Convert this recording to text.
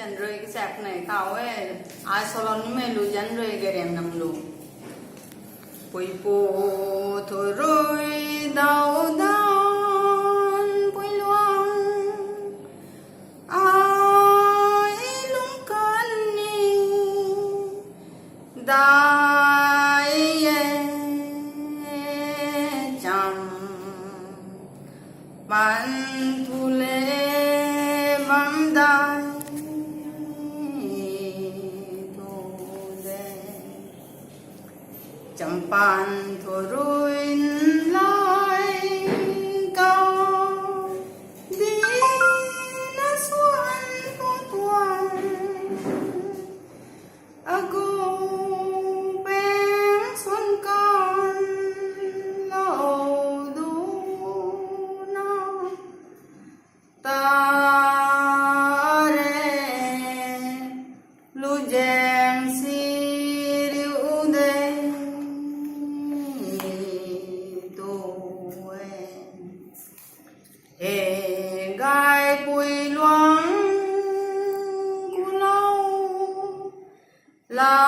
dân rồi cái sạp này tao ấy ai salon mấy lu dân rồi cái em nằm lu bùi bù thôi rồi đau đớn bùi loang ai lung cơn ni đại chăm ban thu lệ mắm đai chẳng bàn thua ruin lại cao đi na xuân phong tuan ago bén xuân con lâu đủ nó ta re lu jeng si gai bùi loang cu lâu là